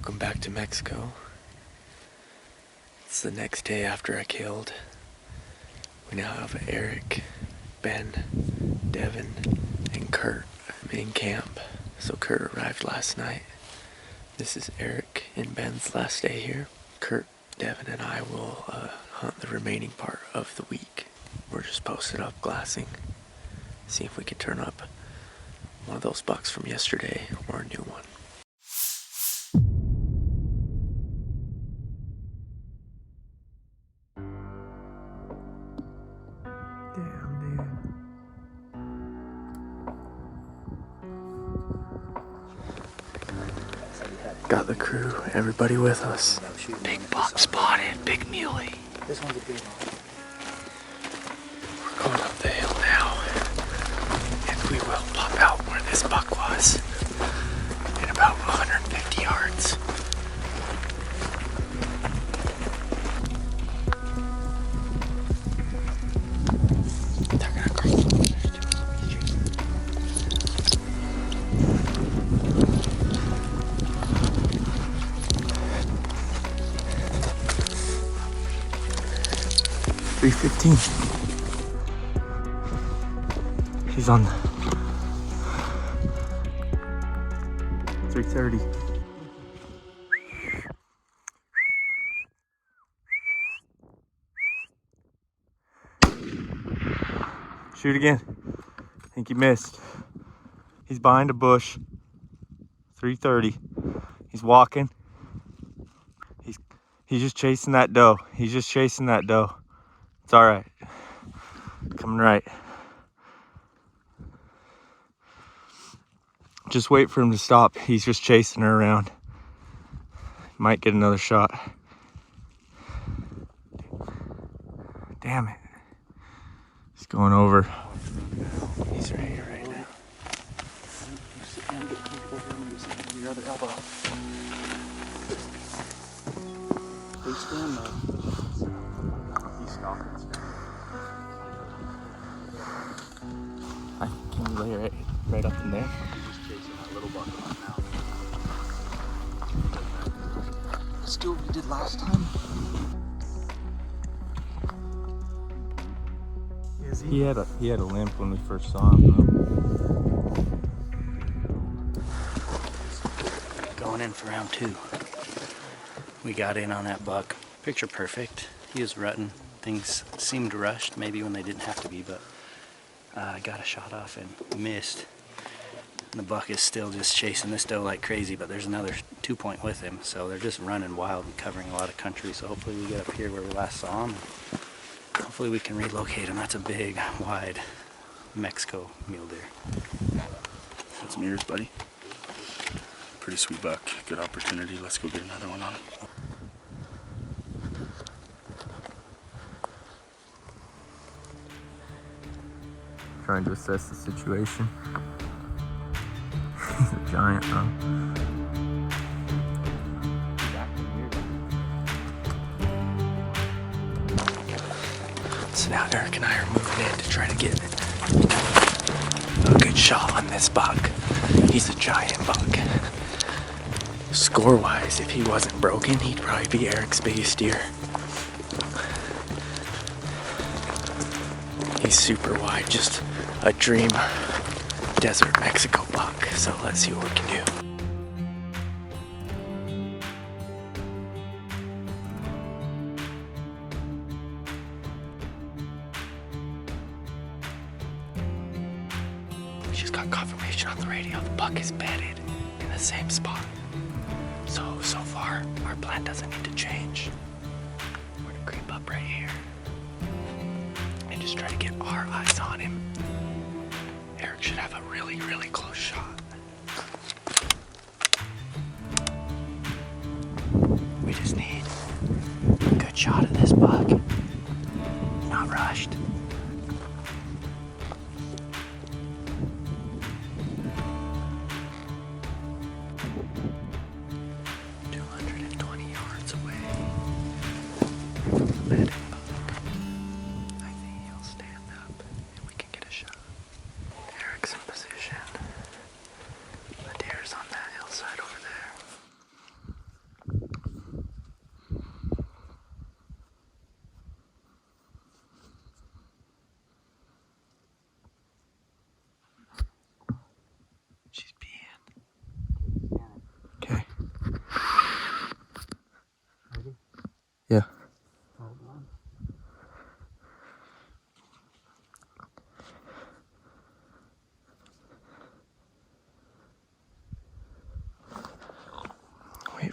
Welcome back to Mexico. It's the next day after I killed. We now have Eric, Ben, Devin, and Kurt in camp. So Kurt arrived last night. This is Eric and Ben's last day here. Kurt, Devin, and I will hunt the remaining part of the week. We're just posted up glassing. See if we can turn up one of those bucks from yesterday or a new one. Damn, dude. Got the crew, everybody with us. Big buck spotted, big muley. This one's a big one. We're going up the hill now, and we will pop out where this buck was in about 150 yards. They're gonna cross. 315. He's on 330. Shoot again. I think he missed. He's behind a bush. 330. He's walking. He's just chasing that doe. He's just chasing that doe. It's all right. Coming right. Just wait for him to stop. He's just chasing her around. Might get another shot. Damn it. He's going over. He's right here right now. Your other elbow. They stand though. He's stalking. Can you lay right up in there? He's chasing that little buck right now. Let's do what we did last time. He had a limp when we first saw him though. Going in for round 2. We got in on that buck. Picture perfect. He was rutting. Things seemed rushed, maybe when they didn't have to be, but I got a shot off and missed. And the buck is still just chasing this doe like crazy, but there's another 2-point with him, so they're just running wild and covering a lot of country. So hopefully we get up here where we last saw him. Hopefully we can relocate him. That's a big, wide Mexico mule deer. Got some ears, buddy. Pretty sweet buck. Good opportunity. Let's go get another one on him. Trying to assess the situation. He's a giant, though. So now Eric and I are moving in to try to get a good shot on this buck. He's a giant buck. Score-wise, if he wasn't broken, he'd probably be Eric's biggest deer. He's super wide, just a dream desert Mexico buck. So let's see what we can do. We just got confirmation on the radio. The buck is bedded in the same spot. So far, our plan doesn't need to change. We're gonna creep up right here and just try to get our eyes on him. Eric should have a really, really close shot. We just need a good shot of this buck. Not rushed.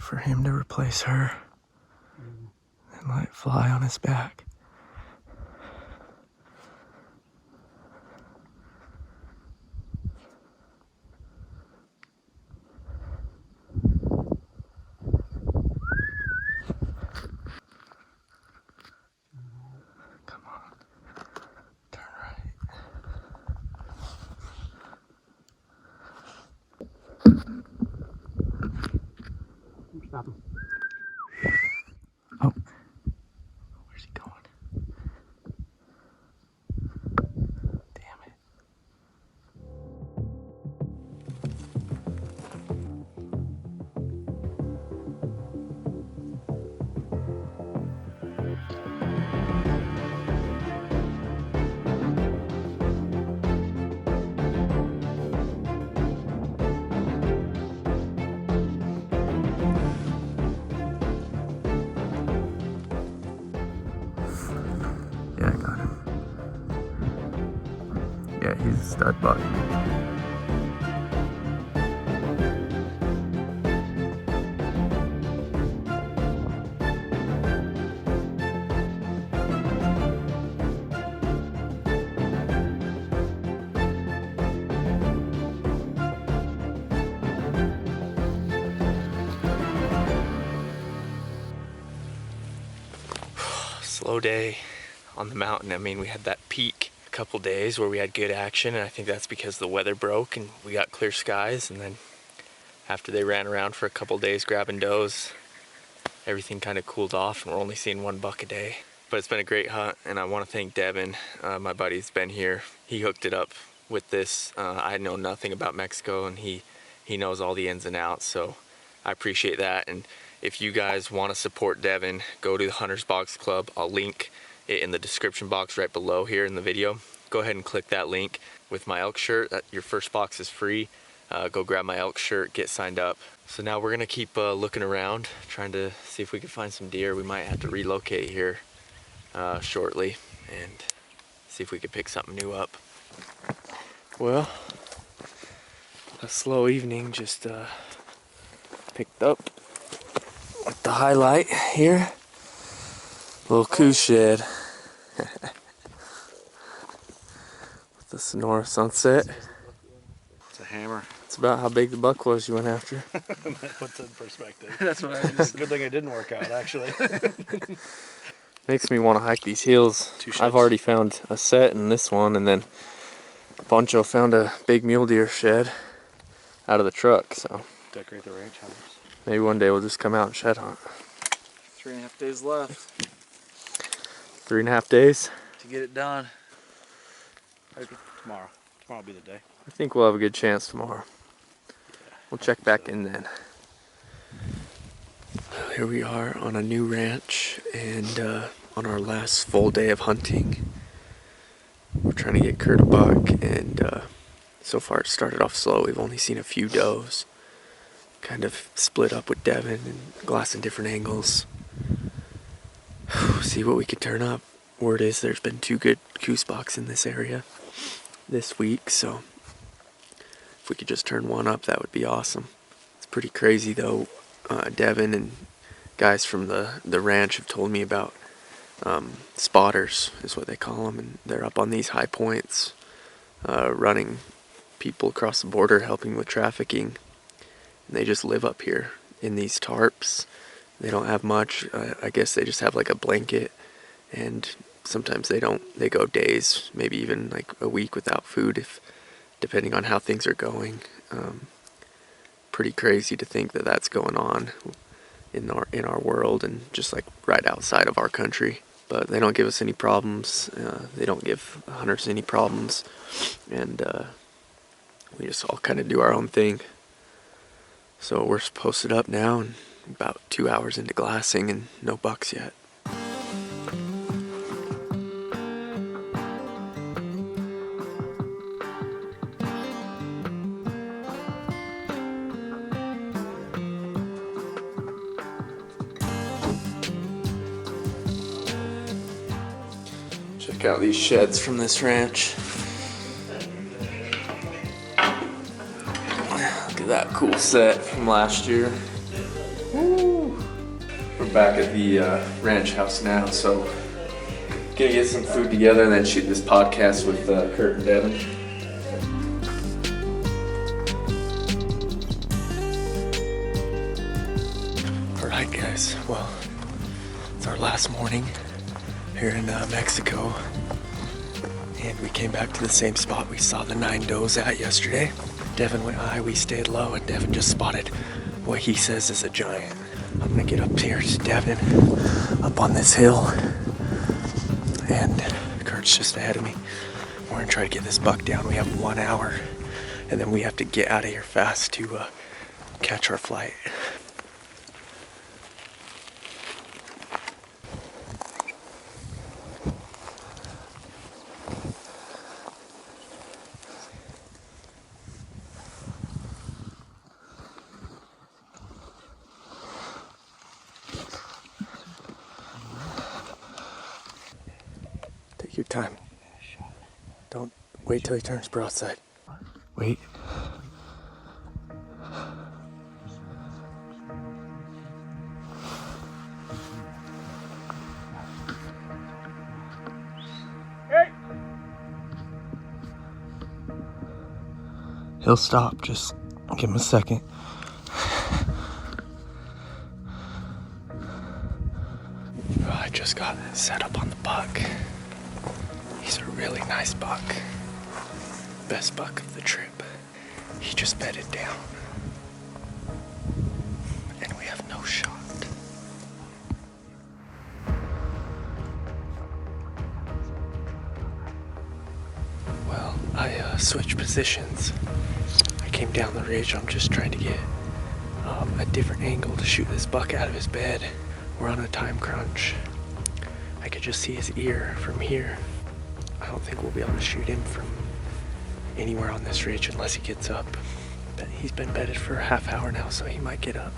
wait for him to replace her and let it fly on his back. Come on, turn right. Stop him. Oh, where's he going? Damn it. Yeah, I got him. Yeah, he's a stud buck. Slow day on the mountain. I mean, we had that peak a couple days where we had good action, and I think that's because the weather broke and we got clear skies, and then after they ran around for a couple days grabbing does, everything kind of cooled off and we're only seeing 1 buck a day. But it's been a great hunt, and I want to thank Devin, my buddy's been here. He hooked it up with this. I know nothing about Mexico, and he knows all the ins and outs, so I appreciate that. And if you guys want to support Devin, go to the Hunter's Box Club. I'll link it in the description box right below here in the video. Go ahead and click that link with my elk shirt. Your first box is free. Go grab my elk shirt, get signed up. So now we're gonna keep looking around, trying to see if we can find some deer. We might have to relocate here shortly and see if we could pick something new up. Well, a slow evening just picked up with the highlight here. Little Coues shed. With the Sonora sunset. It's a hammer. It's about how big the buck was you went after. That puts it in perspective. That's what I It's a good thing it didn't work out, actually. Makes me want to hike these hills. I've already found a set in this one, and then Poncho found a big mule deer shed out of the truck, so Decorate the ranch house. maybe one day we'll just come out and shed hunt. 3.5 days left 3.5 days? to get it done. Tomorrow. Tomorrow will be the day. I think we'll have a good chance tomorrow. We'll check back in then. Here we are on a new ranch, and on our last full day of hunting. We're trying to get Kurt a buck, and so far it started off slow. We've only seen a few does. Kind of split up with Devin and glassing different angles. See what we could turn up. Word is there's been 2 good Coues bucks in this area this week, so if we could just turn one up, that would be awesome. It's pretty crazy though. Devin and guys from the ranch have told me about spotters is what they call them, and they're up on these high points running people across the border, helping with trafficking, and they just live up here in these tarps. They don't have much. I guess they just have like a blanket, and sometimes they go days, maybe even like a week without food, if depending on how things are going. Pretty crazy to think that that's going on in our world, and just like right outside of our country. But they don't give us any problems. They don't give hunters any problems, and we just all kind of do our own thing. So we're posted up now, and about 2 hours into glassing, and no bucks yet. Check out these sheds from this ranch. Look at that cool set from last year. We're back at the ranch house now, so gonna get some food together and then shoot this podcast with Kurt and Devin. Alright guys, well, it's our last morning here in Mexico, and we came back to the same spot we saw the 9 does at yesterday. Devin went high, we stayed low, and Devin just spotted what he says is a giant. I'm gonna get up here to Devin, up on this hill, and Kurt's just ahead of me. We're gonna try to get this buck down. We have 1 hour, and then we have to get out of here fast to catch our flight. Take your time. Don't wait till he turns broadside. Wait. Hey. He'll stop. Just give him a second. I just got set up on the buck. He's a really nice buck. Best buck of the trip. He just bedded down. And we have no shot. Well, I switched positions. I came down the ridge. I'm just trying to get a different angle to shoot this buck out of his bed. We're on a time crunch. I could just see his ear from here. I don't think we'll be able to shoot him from anywhere on this ridge unless he gets up. But he's been bedded for a half hour now, so he might get up.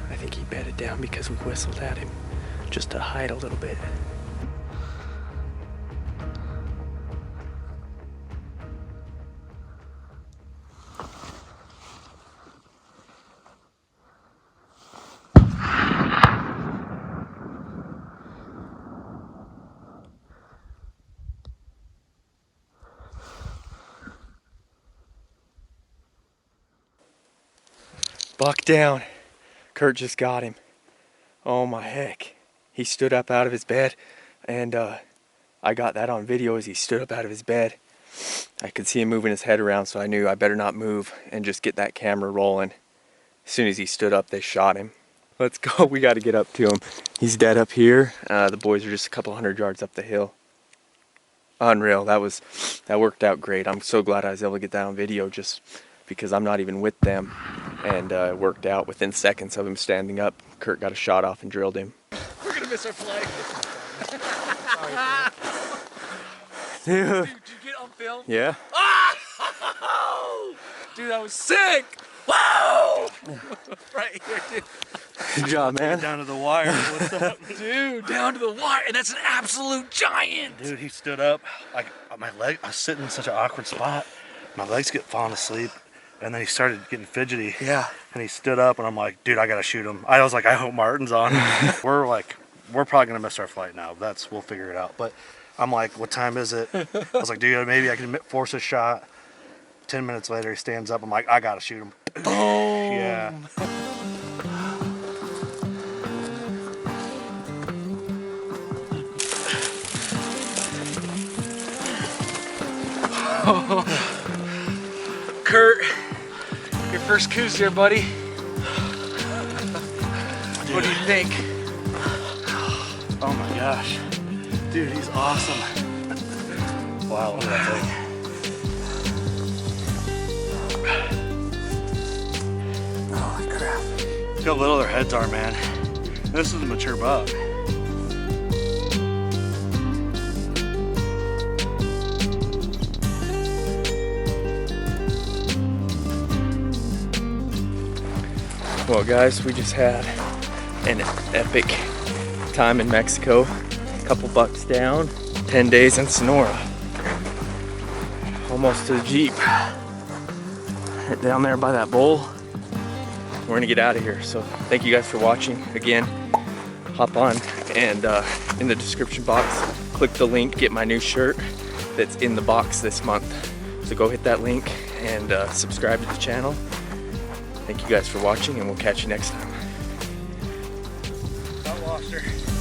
I think he bedded down because we whistled at him just to hide a little bit. Buck down. Kurt just got him. Oh my heck. He stood up out of his bed, and I got that on video as he stood up out of his bed. I could see him moving his head around, so I knew I better not move and just get that camera rolling. As soon as he stood up, they shot him. Let's go. We got to get up to him. He's dead up here. The boys are just a couple hundred yards up the hill. Unreal. That worked out great. I'm so glad I was able to get that on video just because I'm not even with them. And it worked out within seconds of him standing up. Kurt got a shot off and drilled him. We're gonna miss our flight. Dude. Dude, did you get on film? Yeah. Oh! Dude, that was sick! Wow! Right here, dude. Good job, man. Down to the wire. What's up? Dude, down to the wire, and that's an absolute giant! Dude, he stood up. Like my leg, I was sitting in such an awkward spot. My legs get falling asleep. And then he started getting fidgety. Yeah. And he stood up, and I'm like, dude, I gotta shoot him. I was like, I hope Martin's on. we're probably gonna miss our flight now. We'll figure it out. But I'm like, what time is it? I was like, dude, maybe I can force a shot. 10 minutes later, he stands up. I'm like, I gotta shoot him. Boom. Yeah. Kurt, your first Coues here, buddy. What do you think? Oh my gosh. Dude, he's awesome. Wow, look at that thing. Holy crap. Look how little their heads are, man. This is a mature buck. Well guys, we just had an epic time in Mexico. A couple bucks down, 10 days in Sonora. Almost to the Jeep. Right down there by that bowl. we're gonna get out of here. So thank you guys for watching. Again, hop on and in the description box, click the link, get my new shirt that's in the box this month. So go hit that link and subscribe to the channel. Thank you guys for watching, and we'll catch you next time. Got lost her.